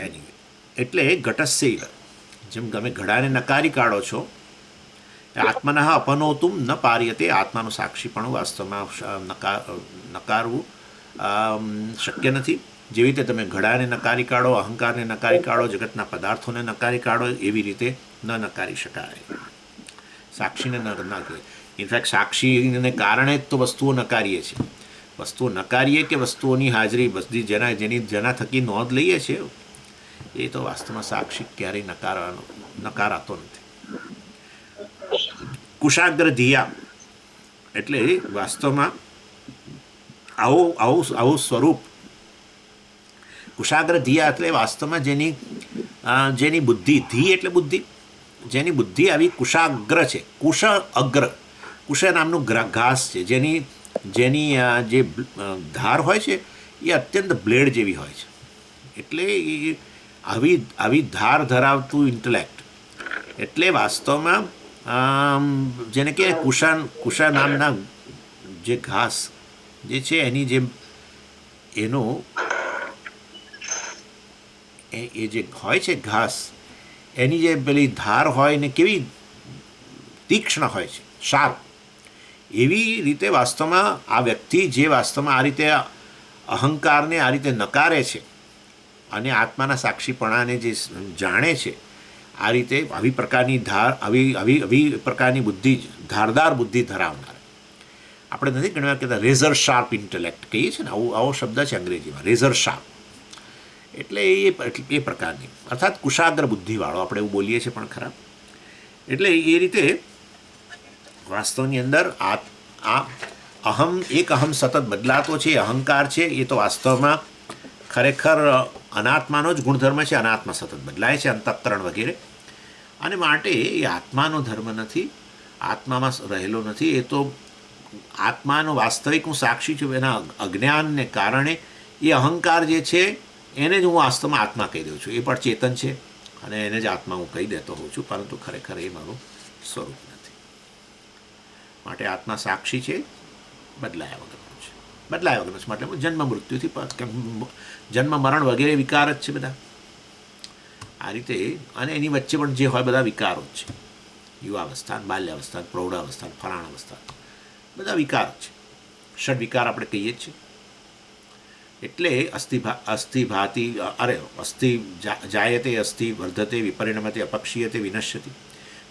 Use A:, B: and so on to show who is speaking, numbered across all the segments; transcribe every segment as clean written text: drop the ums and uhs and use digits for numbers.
A: એની એટલે ઘટસ્યૈવ, જેમ તમે ઘડાને નકારી કાઢો છો, આત્મનઃ અપનોતુમ ન પાર્યતે, આત્માનું સાક્ષીપણું વાસ્તવમાં નકારવું શક્ય નથી. જેવી રીતે તમે ઘડાને નકારી કાઢો, અહંકારને નકારી કાઢો, જગતના પદાર્થોને નકારી કાઢો, એવી રીતે ન નકારી શકાય. સાક્ષીને ન નકારી. ઇનફેક્ટ સાક્ષીને કારણે જ તો વસ્તુઓ નકારીએ છીએ. વસ્તુઓ નકારીએ કે વસ્તુઓની હાજરી બધી જેના થકી નોંધ લઈએ છીએ, એ તો વાસ્તવમાં સાક્ષી ક્યારેય નકારાતો નથી. કુશાગ્ર ધિયા એટલે વાસ્તવમાં આવું સ્વરૂપ. કુશાગ્ર ધિયા એટલે વાસ્તવમાં જેની બુદ્ધિ, ધી એટલે બુદ્ધિ, જેની બુદ્ધિ આવી કુશાગ્ર છે. કુશ અગ્ર, કુશ નામનું ઘાસ છે, જેની જે ધાર હોય છે એ અત્યંત બ્લેડ જેવી હોય છે. એટલે આવી ધાર ધરાવતું ઇન્ટેલેક્ટ, એટલે વાસ્તવમાં જેને કે કુશા નામના જે ઘાસ જે છે એની જેમ એનો એ જે હોય છે ઘાસ, એની જે પેલી ધાર હોય ને કેવી તીક્ષ્ણ હોય છે, શાર્પ, એવી રીતે વાસ્તવમાં આ વ્યક્તિ જે વાસ્તવમાં આ રીતે અહંકારને આ રીતે નકારે છે અને આત્માના સાક્ષીપણાને જે જાણે છે, આ રીતે આવી પ્રકારની આવી પ્રકારની બુદ્ધિ, ધારદાર બુદ્ધિ ધરાવનાર, આપણે નથી ઘણી વાર કહેતા રેઝર શાર્પ ઇન્ટેલેક્ટ કહીએ છીએ ને, આવો શબ્દ છે અંગ્રેજીમાં, રેઝર શાર્પ. એટલે એ પ્રકારની, અર્થાત કુશાગ્ર બુદ્ધિવાળો આપણે એવું બોલીએ છીએ પણ ખરા. એટલે એ રીતે વાસ્તવની અંદર એક અહમ સતત બદલાતો છે, અહંકાર છે, એ તો વાસ્તવમાં ખરેખર અનાત્માનો જ ગુણધર્મ છે. અનાત્મા સતત બદલાય છે, અંતઃકરણ વગેરે, અને માટે એ આત્માનો ધર્મ નથી, આત્મામાં રહેલો નથી. એ તો આત્માનો વાસ્તવિક હું સાક્ષી છું, એના અજ્ઞાનને કારણે એ અહંકાર જે છે એને જ હું વાસ્તવમાં આત્મા કહી દઉં છું. એ પણ ચેતન છે અને એને જ આત્મા હું કહી દેતો હોઉં છું, પરંતુ ખરેખર એ મારું સ્વરૂપ નથી. માટે આત્મા સાક્ષી છે, બદલાયા વગરનો છે. બદલાયા વગરનો છે મતલબ જન્મ મૃત્યુથી, જન્મ મરણ વગેરે વિકાર જ છે બધા આ રીતે. અને એની વચ્ચે પણ જે હોય બધા વિકારો જ છે. યુવાવસ્થા, બાલ્યાવસ્થા, પ્રૌઢાવસ્થા, ફલાણાવસ્થા, બધા વિકાર જ છે. ષડ વિકાર આપણે કહીએ જ છીએ. એટલે અસ્થિ જાયતે, અસ્થિ વર્ધતે, વિપરિણમતે, અપક્ષીયતે, વિનશ્યતિ.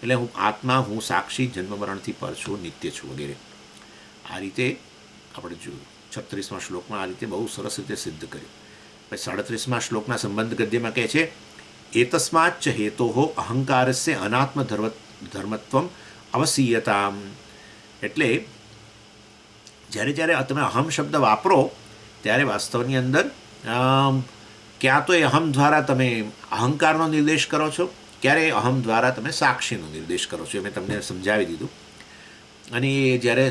A: એટલે હું આત્મા, હું સાક્ષી, જન્મ મરણથી પર છું, નિત્ય છું વગેરે. આ રીતે આપણે જોયું 36મા શ્લોકમાં આ રીતે બહુ સરસ રીતે સિદ્ધ કર્યું. પછી 37મા શ્લોકના સંબંધ ગદ્યમાં કહે છે, એતસ્માચ્ચ હેતોઃ અહંકારસ્ય અનાત્મ ધર્મત્વમ અવસીયતામ. એટલે જ્યારે તમે અહમ શબ્દ વાપરો ત્યારે વાસ્તવની અંદર ક્યાં તો એ અહમ દ્વારા તમે અહંકારનો નિર્દેશ કરો છો, ક્યારે અહમ દ્વારા તમે સાક્ષીનો નિર્દેશ કરો છો. એ મેં તમને સમજાવી દીધું. અને એ જ્યારે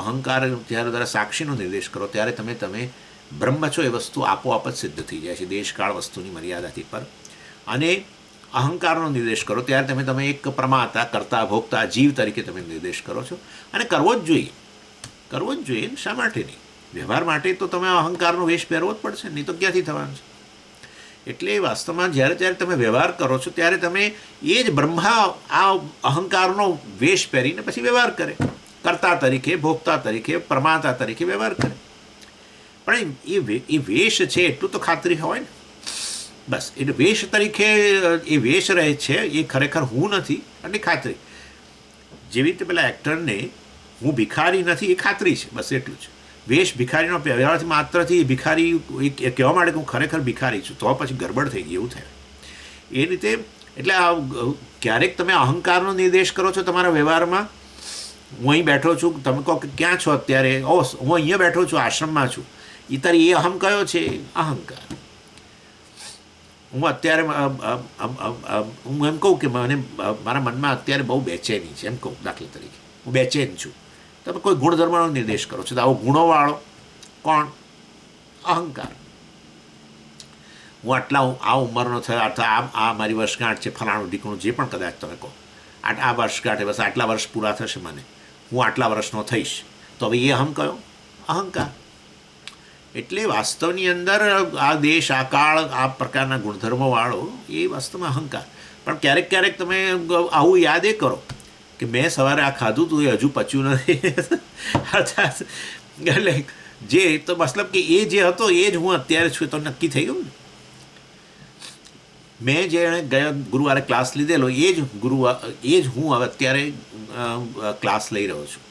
A: અહંકાર દ્વારા સાક્ષીનો નિર્દેશ કરો ત્યારે તમે બ્રહ્મ છો એ વસ્તુ આપોઆપ જ સિદ્ધ થઈ જાય છે, દેશકાળ વસ્તુની મર્યાદાથી પર. અને અહંકારનો નિર્દેશ કરો ત્યારે તમે એક પ્રમાતા, કરતા, ભોગતા, જીવ તરીકે તમે નિર્દેશ કરો છો. અને કરવો જ જોઈએ. શા માટે નહીં? વ્યવહાર માટે તો તમે અહંકારનો વેશ પહેરવો જ પડશે, નહીં તો ક્યાંથી થવાનું છે? એટલે વાસ્તવમાં જ્યારે તમે વ્યવહાર કરો છો ત્યારે તમે એ જ બ્રહ્મા આ અહંકારનો વેશ પહેરીને પછી વ્યવહાર કરે, કર્તા તરીકે, ભોગતા તરીકે, પ્રમાતા તરીકે વ્યવહાર કરે. પણ એ વેશ છે એટલું તો ખાતરી હોય ને, બસ. એટલે વેશ તરીકે એ વેશ રહે છે, એ ખરેખર હું નથી, અને ખાતરી. જેવી રીતે પેલા એક્ટરને હું ભિખારી નથી એ ખાતરી છે, બસ એટલું જ. વેશ ભિખારીનો વ્યવહારથી માત્રથી ભિખારી એ કહેવા માટે કે હું ખરેખર ભિખારી છું, તો પછી ગડબડ થઈ ગઈ એવું થાય. એ રીતે એટલે ક્યારેક તમે અહંકારનો નિર્દેશ કરો છો તમારા વ્યવહારમાં. હું અહીં બેઠો છું, તમે કહો કે ક્યાં છો અત્યારે? હું અહીંયા બેઠો છું, આશ્રમમાં છું. એ તારી એ અહમ કયો છે? અહંકાર. હું અત્યારે હું એમ કહું કે મને મારા મનમાં અત્યારે બહુ બેચેની છે, એમ કહું દાખલા તરીકે, હું બેચેન છું. તમે કોઈ ગુણધર્મનો નિર્દેશ કરો છો, તો આવો ગુણોવાળો કોણ? અહંકાર. હું આ ઉંમરનો થયો, અથવા આ મારી વર્ષગાંઠ છે, ફલાણું ઢીકણું જે પણ કદાચ તમે કહો, આ વર્ષગાંઠે બસ આટલા વર્ષ પૂરા થશે મને, હું આટલા વર્ષનો થઈશ, તો હવે એ અહમ કયો? અહંકાર. એટલે વાસ્તવની અંદર આ દેશ, આ કાળ, આ પ્રકારના ગુણધર્મોવાળો એ વાસ્તવમાં અહંકાર. પણ ક્યારેક ક્યારેક તમે આવું યાદ એ કરો કે મેં સવારે આ ખાધું હતું એ હજુ પચ્યું નથી. અર્થાત એટલે જે તો મતલબ કે એ જે હતો એ જ હું અત્યારે છું, તો નક્કી થઈ ગયું ને. મેં જે ગયા ગુરુવારે ક્લાસ લીધેલો એ જ હું હવે અત્યારે ક્લાસ લઈ રહ્યો છું.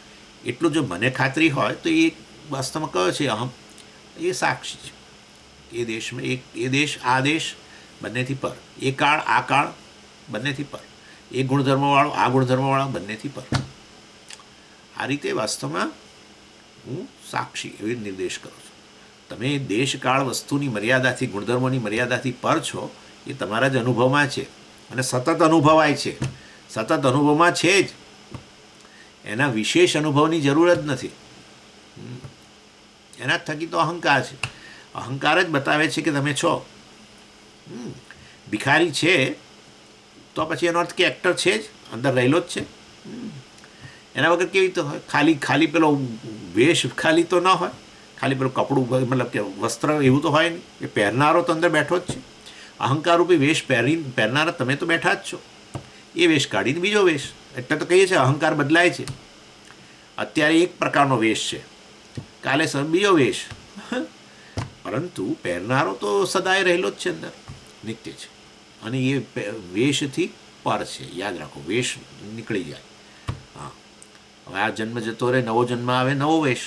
A: એટલું જો મને ખાતરી હોય તો એ વાસ્તવમાં કયો છે અહમ? એ સાક્ષી છે. એ દેશમાં એ દેશ, આ દેશ બંનેથી પર, એ કાળ, આ કાળ બંનેથી પર, એ ગુણધર્મવાળો, આ ગુણધર્મવાળો બંનેથી પર. આ રીતે વાસ્તવમાં હું સાક્ષી એવી નિર્દેશ કરું છું. તમે દેશ કાળ વસ્તુની મર્યાદાથી, ગુણધર્મોની મર્યાદાથી પર છો એ તમારા જ અનુભવમાં છે અને સતત અનુભવાય છે. સતત અનુભવમાં છે જ, એના વિશેષ અનુભવની જરૂર જ નથી. એના થકી તો અહંકાર છે. અહંકાર જ બતાવે છે કે તમે છો. ભિખારી છે તો પછી એનો અર્થ કે એક્ટર છે જ, અંદર રહેલો જ છે. એના વગર કેવી રીતે હોય? ખાલી પેલો વેશ ખાલી તો ન હોય, ખાલી પેલું કપડું મતલબ કે વસ્ત્ર એવું તો હોય નહીં. એ પહેરનારો તો અંદર બેઠો જ છે. અહંકાર રૂપી વેશ પહેરનારા તમે તો બેઠા જ છો. એ વેશ કાઢીને બીજો વેશ, એટલે તો કહીએ છીએ અહંકાર બદલાય છે. અત્યારે એક પ્રકારનો વેશ છે, કાલે બીજો વેશ, પરંતુ પહેરનારો તો સદાય રહેલો જ છે, અંદર નિત્ય છે. અને એ વેશથી પર છે. યાદ રાખો, વેશ નીકળી જાય. હા, હવે આ જન્મ જતો રહે, નવો જન્મ આવે, નવો વેશ,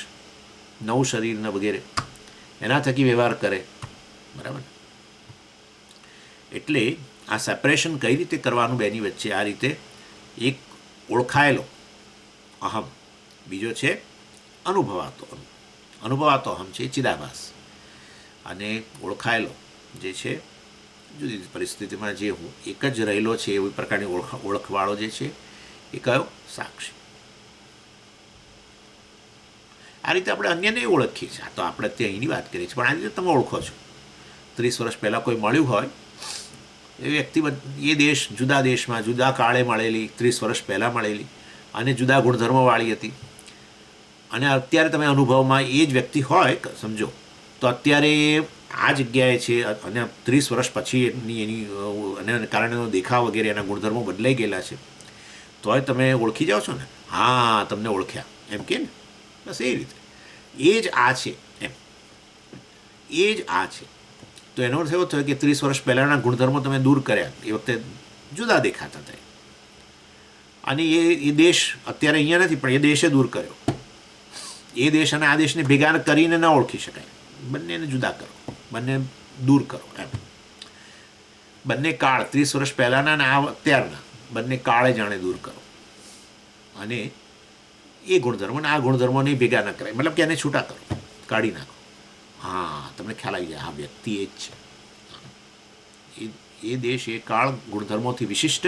A: નવું શરીર ને વગેરે, એના થકી વ્યવહાર કરે. બરાબર? એટલે આ સેપરેશન કઈ રીતે કરવાનું બેની વચ્ચે? આ રીતે એક ઓળખાયેલો અહમ, બીજો છે અનુભવાતો અહમ છે ચિદાભાસ, અને ઓળખાયેલો જે છે જુદી જુદી પરિસ્થિતિમાં જે હું એક જ રહેલો છે એવી પ્રકારની ઓળખવાળો જે છે એ કયો? સાક્ષી. આ રીતે આપણે અન્યને ઓળખીએ છીએ. આ તો આપણે અત્યારે અહીંની વાત કરીએ છીએ, પણ આ રીતે તમે ઓળખો છો. 30 વર્ષ પહેલાં કોઈ મળ્યું હોય એ વ્યક્તિ, એ દેશ જુદા દેશમાં જુદા કાળે મળેલી, 30 વર્ષ પહેલાં મળેલી અને જુદા ગુણધર્મોવાળી હતી. અને અત્યારે તમે અનુભવમાં એ જ વ્યક્તિ હોય સમજો, તો અત્યારે આ જગ્યાએ છે અને 30 વર્ષ પછી એની અને કારણે એનો દેખાવ વગેરે એના ગુણધર્મો બદલાઈ ગયેલા છે, તોય તમે ઓળખી જાઓ છો ને. હા, તમને ઓળખ્યા એમ કે ને. બસ એ રીતે એ જ આ છે એમ, એ જ આ છે. તો એનો અર્થ એવો થયો કે 30 વર્ષ પહેલાંના ગુણધર્મો તમે દૂર કર્યા, એ વખતે જુદા દેખાતા હતા. અને એ દેશ અત્યારે અહીંયા નથી, પણ એ દેશે દૂર કર્યો. એ દેશ અને આ દેશને ભેગા કરીને ન ઓળખી શકાય. બંનેને જુદા કરો, બંને દૂર કરો એમ. બંને કાળ, 30 વર્ષ પહેલાંના અને આ અત્યારના બંને કાળે જાણે દૂર કરો. અને એ ગુણધર્મો અને આ ગુણધર્મોને ભેગા ન કરાય, મતલબ કે એને છૂટા કરો, કાઢી નાખો. હા, તમને ખ્યાલ આવી જાય, આ વ્યક્તિ એ જ છે. એ દેશ, એ કાળ ગુણધર્મોથી વિશિષ્ટ,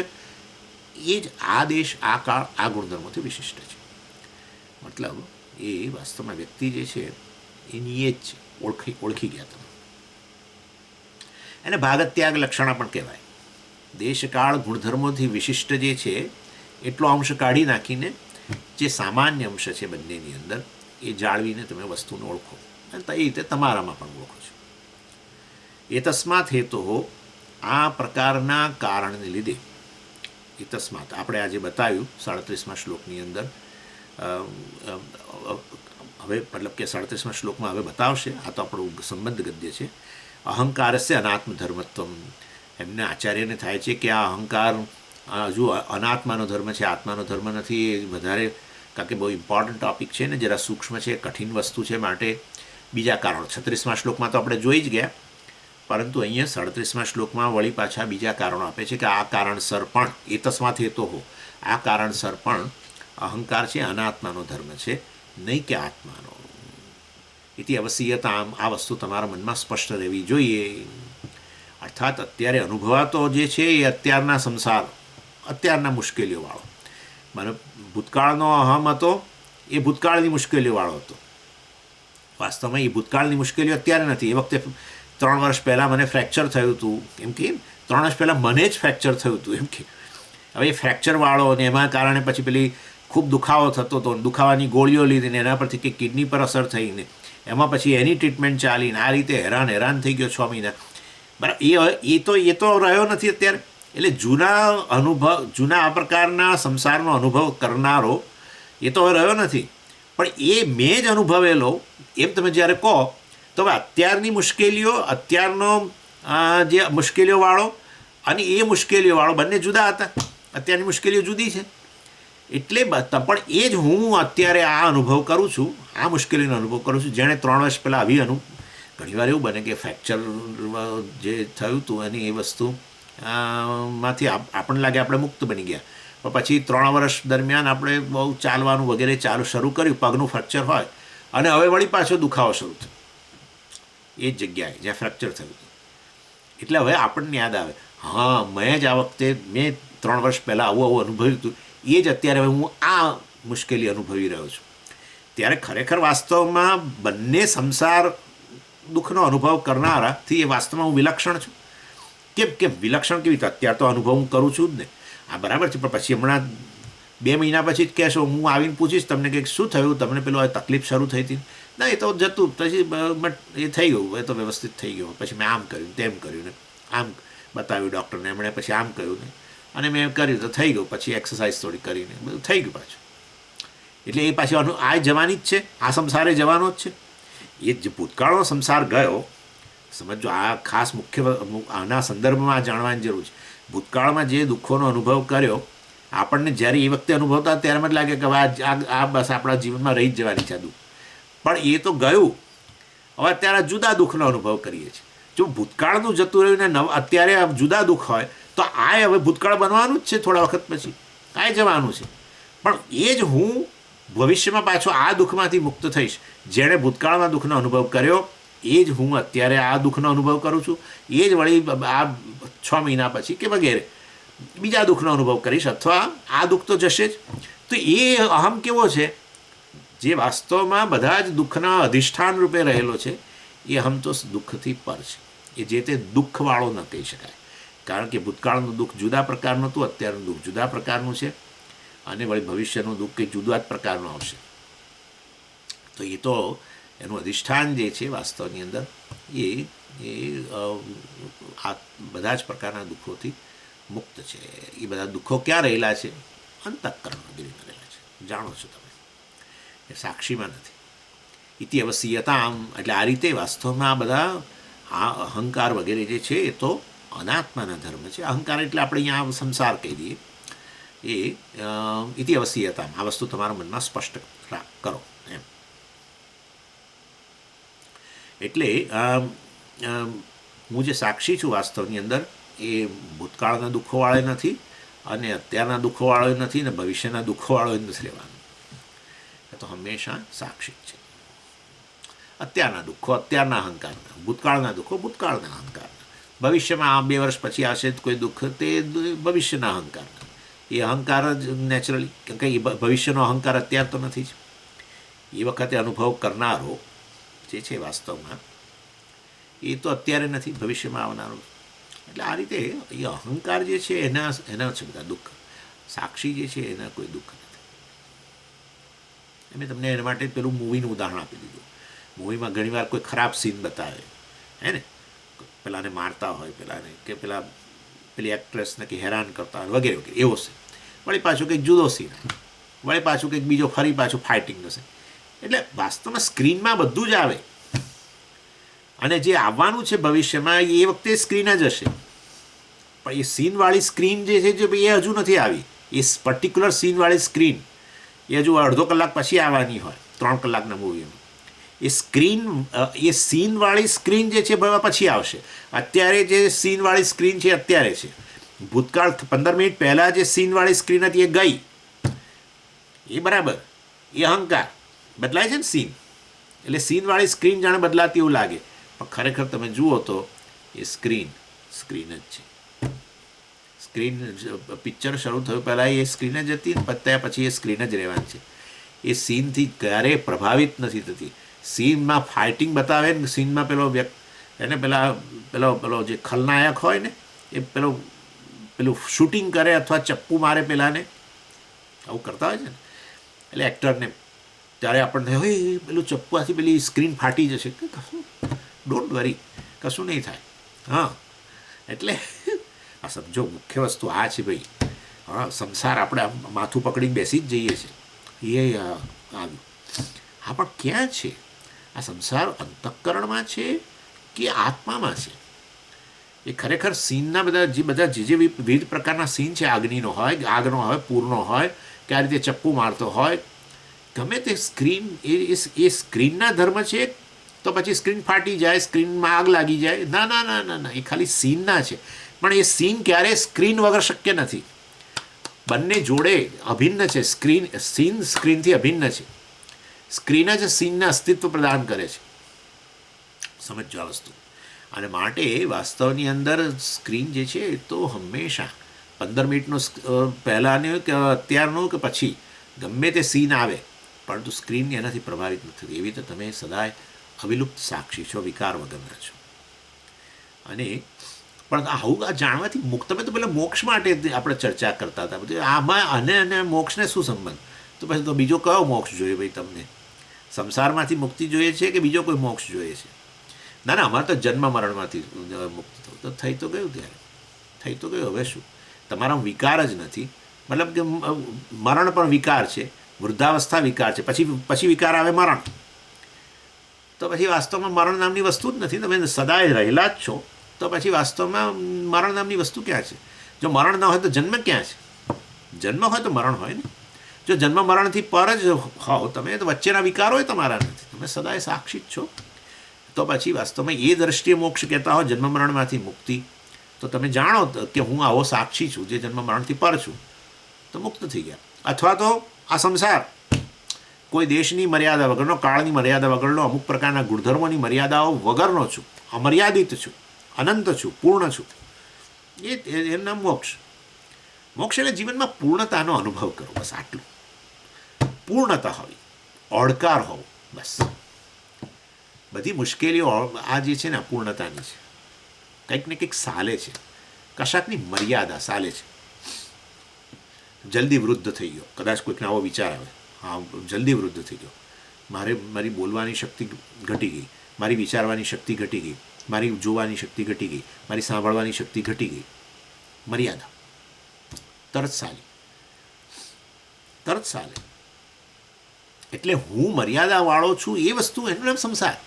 A: એ જ આ દેશ, આ કાળ, આ ગુણધર્મોથી વિશિષ્ટ છે. મતલબ એ વાસ્તવમાં વ્યક્તિ જે છે એની એ જ છે. ઓળખી ગયા તમે. એને ભાગત્યાગ લક્ષણા પણ કહેવાય. દેશકાળ ગુણધર્મોથી વિશિષ્ટ જે છે એટલો અંશ કાઢી નાખીને જે સામાન્ય અંશ છે બંનેની અંદર એ જાળવીને તમે વસ્તુને ઓળખો, અને એ રીતે તમારામાં પણ ઓળખો છો. એ તસ્માત હેતો આ પ્રકારના કારણને લીધે, એ તસ્માત આપણે આજે બતાવ્યું 37મા શ્લોકની અંદર. હવે મતલબ કે 37મા શ્લોકમાં હવે બતાવશે. આ તો આપણું સંબંધ ગદ્ય છે. અહંકારસ્ય અનાત્મ ધર્મત્વ. એમને આચાર્યને થાય છે કે આ અહંકાર હજુ અનાત્માનો ધર્મ છે, આત્માનો ધર્મ નથી. એ વધારે, કારણ કે બહુ ઇમ્પોર્ટન્ટ ટૉપિક છે ને, જરા સૂક્ષ્મ છે, કઠિન વસ્તુ છે. માટે બીજા કારણો 36મા શ્લોકમાં તો આપણે જોઈ જ ગયા, પરંતુ અહીંયા 37મા શ્લોકમાં વળી પાછા બીજા કારણો આપે છે કે આ કારણસર પણ, એ તસ્માત હેતો આ કારણસર પણ અહંકાર છે અનાત્માનો ધર્મ છે, નહીં કે આત્માનો. એથી અવશ્યતા આ વસ્તુ તમારા મનમાં સ્પષ્ટ રહેવી જોઈએ. અર્થાત અત્યારે અનુભવાતો જે છે એ અત્યારના સંસાર, અત્યારના મુશ્કેલીઓવાળો. મને ભૂતકાળનો અહમ હતો એ ભૂતકાળની મુશ્કેલીઓવાળો હતો. વાસ્તવમાં એ ભૂતકાળની મુશ્કેલીઓ અત્યારે નથી. એ વખતે 3 વર્ષ પહેલાં મને ફ્રેક્ચર થયું હતું એમ કે, 3 વર્ષ પહેલાં મને જ ફ્રેક્ચર થયું હતું એમ કે. હવે એ ફ્રેક્ચરવાળો અને એના કારણે પછી પેલી ખૂબ દુખાવો થતો હતો, દુખાવાની ગોળીઓ લીધીને એના પરથી કે કિડની પર અસર થઈને એમાં પછી એની ટ્રીટમેન્ટ ચાલીને આ રીતે હેરાન થઈ ગયો 6 મહિના. બરાબર, એ તો રહ્યો નથી અત્યારે. એટલે જૂના આ પ્રકારના સંસારનો અનુભવ કરનારો એ તો હવે રહ્યો નથી. પણ એ મેં જ અનુભવેલો એમ તમે જ્યારે કહો તો હવે અત્યારની મુશ્કેલીઓ, અત્યારનો જે મુશ્કેલીઓવાળો અને એ મુશ્કેલીઓવાળો બંને જુદા હતા. અત્યારની મુશ્કેલીઓ જુદી છે. એટલે પણ એ જ હું અત્યારે આ અનુભવ કરું છું, આ મુશ્કેલીનો અનુભવ કરું છું. જેણે 3 વર્ષ પહેલાં આવી ઘણીવાર એવું બને કે ફ્રેક્ચર જે થયું હતું એની એ વસ્તુ માંથી આપણને લાગે આપણે મુક્ત બની ગયા. પણ પછી 3 વર્ષ દરમિયાન આપણે બહુ ચાલવાનું વગેરે શરૂ કર્યું, પગનું ફ્રેક્ચર હોય, અને હવે વળી પાછો દુખાવો શરૂ થયો એ જ જગ્યાએ જ્યાં ફ્રેક્ચર થયું હતું. એટલે હવે આપણને યાદ આવે, હા મેં જ આ વખતે 3 વર્ષ પહેલાં આવું અનુભવ્યું હતું, એ જ અત્યારે હવે હું આ મુશ્કેલી અનુભવી રહ્યો છું. ત્યારે ખરેખર વાસ્તવમાં બંને સંસાર દુઃખનો અનુભવ કરનારાથી એ વાસ્તવમાં હું વિલક્ષણ છું. કેમ વિલક્ષણ કેવી રીતે? અત્યારે તો અનુભવ હું કરું છું જ ને, આ બરાબર છે. પણ પછી હમણાં 2 મહિના પછી જ કહેશો, હું આવીને પૂછીશ તમને કે શું થયું, તમને પેલો તકલીફ શરૂ થઈ હતી? ના, એ તો જતું પછી એ થઈ ગયું, એ તો વ્યવસ્થિત થઈ ગયું. પછી મેં આમ કર્યું, તેમ કર્યું ને, આમ બતાવ્યું ડૉક્ટરને, એમણે પછી આમ કહ્યું ને, અને મેં કર્યું તો થઈ ગયું. પછી એક્સરસાઇઝ થોડી કરીને બધું થઈ ગયું પાછું. એટલે એ પાછી આ જવાની જ છે, આ સંસારે જવાનો જ છે. એ જે ભૂતકાળનો સંસાર ગયો, સમજો, આ ખાસ મુખ્ય આના સંદર્ભમાં આ જાણવાની જરૂર છે. ભૂતકાળમાં જે દુઃખોનો અનુભવ કર્યો, આપણને જ્યારે એ વખતે અનુભવતા ત્યારે એમ જ લાગે કે આ બસ આપણા જીવનમાં રહી જ જવાની છે આ દુઃખ. પણ એ તો ગયું. હવે અત્યારે જુદા દુઃખનો અનુભવ કરીએ છીએ. જો ભૂતકાળનું જતું રહ્યું ને અત્યારે જુદા દુઃખ હોય તો આ હવે ભૂતકાળ બનવાનું જ છે. થોડા વખત પછી આ જવાનું છે. પણ એ જ હું ભવિષ્યમાં પાછો આ દુઃખમાંથી મુક્ત થઈશ. જેણે ભૂતકાળમાં દુઃખનો અનુભવ કર્યો એ જ હું અત્યારે આ દુઃખનો અનુભવ કરું છું. એ જ વળી આ 6 મહિના પછી કે વગેરે બીજા દુઃખનો અનુભવ કરીશ, અથવા આ દુઃખ તો જશે જ. તો એ અહમ કેવો છે, જે વાસ્તવમાં બધા જ દુઃખના અધિષ્ઠાન રૂપે રહેલો છે, એ અહમ તો દુઃખથી પર છે. એ જે તે દુઃખવાળો ન કહી શકાય, કારણ કે ભૂતકાળનું દુઃખ જુદા પ્રકારનું હતું, અત્યારનું દુઃખ જુદા પ્રકારનું છે, અને વળી ભવિષ્યનું દુઃખ કંઈ જુદા જ પ્રકારનું આવશે. તો એ તો એનું અધિષ્ઠાન જે છે વાસ્તવની અંદર એ આ બધા જ પ્રકારના દુઃખોથી મુક્ત છે. એ બધા દુઃખો ક્યાં રહેલા છે? અંતઃકરણમાં ગિરીમાં રહેલા છે. જાણો છો તમે, એ સાક્ષીમાં નથી. ઇતિ અવશ્યતા એટલે આ રીતે વાસ્તવમાં આ બધા આ અહંકાર વગેરે જે છે એ તો અનાત્માના ધર્મ છે. અહંકાર એટલે આપણે અહીંયા સંસાર કહી દઈએ. એ ઇતિ અવશ્યતા, આ વસ્તુ તમારા મનમાં સ્પષ્ટ કરો એમ. એટલે હું જે સાક્ષી છું વાસ્તવની અંદર, એ ભૂતકાળના દુઃખોવાળો નથી, અને અત્યારના દુઃખોવાળો નથી, ને ભવિષ્યના દુઃખોવાળો નથી રહેવાનું. એ તો હંમેશા સાક્ષી જ છે. અત્યારના દુઃખો અત્યારના અહંકારના, ભૂતકાળના દુઃખો ભૂતકાળના અહંકારના, ભવિષ્યમાં 2 વર્ષ પછી આવશે કોઈ દુઃખ, તે ભવિષ્યના અહંકારના. એ અહંકાર જ નેચરલી, કેમ કે એ ભવિષ્યનો અહંકાર અત્યાર તો નથી જ. એ વખતે અનુભવ કરનારો જે છે વાસ્તવમાં એ તો અત્યારે નથી, ભવિષ્યમાં આવનારો. એટલે આ રીતે એ અહંકાર જે છે એના છે બધા દુઃખ. સાક્ષી જે છે એના કોઈ દુઃખ નથી. મેં તમને એના માટે પેલું મૂવીનું ઉદાહરણ આપી દીધું. મૂવીમાં ઘણીવાર કોઈ ખરાબ સીન બતાવે, હે ને, પેલાને મારતા હોય, પેલી એક્ટ્રેસને કે હેરાન કરતા હોય વગેરે વગેરે, એવો સીન. વળી પાછું કંઈક જુદો સીન, વળી પાછું કંઈક બીજો, ફરી પાછું ફાઇટિંગ હશે. એટલે વાસ્તવમાં સ્ક્રીનમાં બધું જ આવે, અને જે આવવાનું છે ભવિષ્યમાં એ વખતે સ્ક્રીન જ હશે. પણ એ સીનવાળી સ્ક્રીન જે છે એ હજુ નથી આવી. એ પર્ટિક્યુલર સીનવાળી સ્ક્રીન એ હજુ અડધો કલાક પછી આવવાની હોય 3 કલાકના મૂવીમાં. એ સીનવાળી સ્ક્રીન જે છે પછી આવશે. અત્યારે જે સીનવાળી સ્ક્રીન છે અત્યારે છે. ભૂતકાળ 15 મિનિટ પહેલાં જે સીનવાળી સ્ક્રીન હતી એ ગઈ. એ બરાબર, એ અહંકાર બદલાય છે ને સીન. એટલે સીનવાળી સ્ક્રીન જાણે બદલાતી એવું લાગે, પણ ખરેખર તમે જુઓ તો એ સ્ક્રીન જ છે. સ્ક્રીન પિક્ચર શરૂ થયું પહેલાં એ સ્ક્રીન જ હતી, પત્યા પછી એ સ્ક્રીન જ રહેવાની છે. એ સીનથી ક્યારેય પ્રભાવિત નથી થતી. સીનમાં ફાઇટિંગ બતાવે ને, સીનમાં એને પેલો જે ખલનાયક હોય ને, એ પેલું શૂટિંગ કરે અથવા ચપ્પુ મારે પેલાને, આવું કરતા હોય છે ને. એટલે એક્ટરને ત્યારે આપણને હોય પેલું ચપ્પાથી પેલી સ્ક્રીન ફાટી જશે કે કશું, ડોન્ટ વરી, કશું નહીં થાય. હા, એટલે આ સમજો મુખ્ય વસ્તુ આ છે ભાઈ. હા, સંસાર આપણે માથું પકડીને બેસી જ જઈએ છીએ એ આવ્યું. હા, પણ ક્યાં છે આ સંસાર? અંતઃકરણમાં છે કે આત્મામાં છે? એ ખરેખર સીનના બધા જે વિવિધ પ્રકારના સીન છે, અગ્નિનો હોય, આગનો હોય, પૂરનો હોય, કે આ રીતે ચપ્પુ મારતો હોય, ગમે તે સ્ક્રીન એ સ્ક્રીનના ધર્મ છે. તો પછી સ્ક્રીન ફાટી જાય, સ્ક્રીનમાં આગ લાગી જાય, ના ના ના ના ના, એ ખાલી સીનના છે. પણ એ સીન ક્યારેય સ્ક્રીન વગર શક્ય નથી. બંને જોડે અભિન્ન છે. સીન સ્ક્રીનથી અભિન્ન છે. સ્ક્રીન જ સીનને અસ્તિત્વ પ્રદાન કરે છે. સમજો આ વસ્તુ. અને માટે વાસ્તવની અંદર સ્ક્રીન જે છે એ તો હંમેશા 15 મિનિટનો પહેલાંનો કે અત્યારનો કે પછી ગમે તે સીન આવે, પરંતુ સ્ક્રીન એનાથી પ્રભાવિત નથી થતી. એવી રીતે તમે સદાય અવિલુપ્ત સાક્ષી છો, વિકાર વગરના છો. અને પણ આવું આ જાણવાથી મુક્ત, તમે તો પેલા મોક્ષ માટે આપણે ચર્ચા કરતા હતા બધું, આમાં અને મોક્ષને શું સંબંધ? તો પછી તો બીજો કયો મોક્ષ જોઈએ ભાઈ તમને? સંસારમાંથી મુક્તિ જોઈએ છે કે બીજો કોઈ મોક્ષ જોઈએ છે? ના ના, અમારે તો જન્મ મરણમાંથી મુક્ત થવું. તો થઈ તો ગયું, ત્યારે થઈ તો ગયું. હવે શું? તમારા વિકાર જ નથી. મતલબ કે મરણ પણ વિકાર છે, વૃદ્ધાવસ્થા વિકાર છે, પછી વિકાર આવે મરણ. તો પછી વાસ્તવમાં મરણ નામની વસ્તુ જ નથી. તમે સદાય રહેલા જ છો, તો પછી વાસ્તવમાં મરણ નામની વસ્તુ ક્યાં છે? જો મરણ ન હોય તો જન્મ ક્યાં છે? જન્મ હોય તો મરણ હોય ને. જો જન્મ મરણથી પર જ હોવ તમે, તો વચ્ચેના વિકારો તમારા નથી. તમે સદાય સાક્ષી જ છો. તો પછી વાસ્તવમાં એ દ્રષ્ટિએ મોક્ષ કહેતા હોય, જન્મ મરણમાંથી મુક્તિ, તો તમે જાણો કે હું આવો સાક્ષી છું જે જન્મ મરણથી પર છું, તો મુક્ત થઈ ગયા. અથવા તો આ સંસાર કોઈ દેશની મર્યાદા વગરનો, કાળની મર્યાદા વગરનો, અમુક પ્રકારના ગુણધર્મોની મર્યાદાઓ વગરનો છું, અમર્યાદિત છું, અનંત છું, પૂર્ણ છું. એનું નામ મોક્ષ. મોક્ષ એટલે જીવનમાં પૂર્ણતાનો અનુભવ કરો, બસ આટલું. પૂર્ણતા હોવી, ઓળકાર હોવો, બસ. બધી મુશ્કેલીઓ આ જે છે ને અપૂર્ણતાની છે. કંઈક ને કંઈક સાલે છે, કશાકની મર્યાદા સાલે છે. જલ્દી વૃદ્ધ થઈ ગયો, કદાચ કોઈકને આવો વિચાર આવે, હા જલ્દી વૃદ્ધ થઈ ગયો, મારી બોલવાની શક્તિ ઘટી ગઈ, મારી વિચારવાની શક્તિ ઘટી ગઈ, મારી જોવાની શક્તિ ઘટી ગઈ, મારી સાંભળવાની શક્તિ ઘટી ગઈ. મર્યાદા તરત સાલે. એટલે હું મર્યાદાવાળો છું એ વસ્તુ, એનું નામ સંસાર.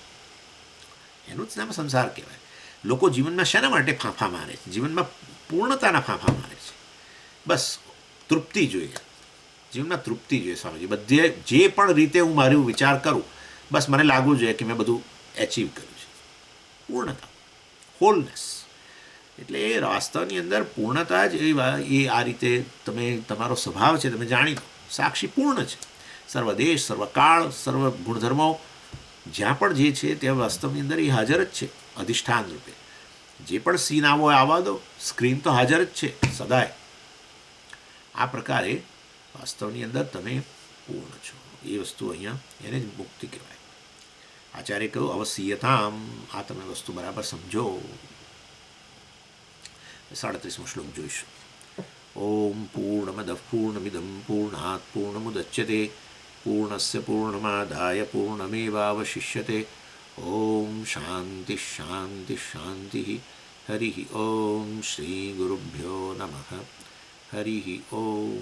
A: એનું જ નામ સંસાર કહેવાય. લોકો જીવનમાં શેના માટે ફાંફા મારે છે? જીવનમાં પૂર્ણતાના ફાંફા મારે છે. બસ તૃપ્તિ જોઈએ, જીવનમાં તૃપ્તિ જોઈએ. સ્વામીજી, બધે જે પણ રીતે હું મારું વિચાર કરું, બસ મને લાગવું જોઈએ કે મેં બધું એચીવ કર્યું છે. પૂર્ણતા, હોલનેસ. એટલે એ વાસ્તવની અંદર પૂર્ણતા જ એ આ રીતે તમે તમારો સ્વભાવ છે, તમે જાણી લો. સાક્ષી પૂર્ણ છે. સર્વદેશ, સર્વકાળ, સર્વ ગુણધર્મો જ્યાં પણ જે છે ત્યાં વાસ્તવની અંદર એ હાજર જ છે, અધિષ્ઠાન રૂપે. જે પણ સીન આવો આવવા દો, સ્ક્રીન તો હાજર જ છે સદાય. આ પ્રકારે વાસ્તવની અંદર તમે પૂર્ણ છો. એ વસ્તુ અહીંયા એને જ મુક્તિ કહેવાય. આચાર્ય કહ્યું અવશ્યતામ. આ તમે વસ્તુ બરાબર સમજો. 37મો શ્લોક જોઈશું. ઓમ પૂર્ણમદ પૂર્ણમિદમ પૂર્ણાત પૂર્ણમુદચ્યતે પૂર્ણસ્ય પૂર્ણમાદાય પૂર્ણમેવાવશિષ્યતે. ઓમ શાંતિ શાંતિ શાંતિ. હરિ ઓમ શ્રી ગુરુભ્યો નમઃ. હરિ ઓમ.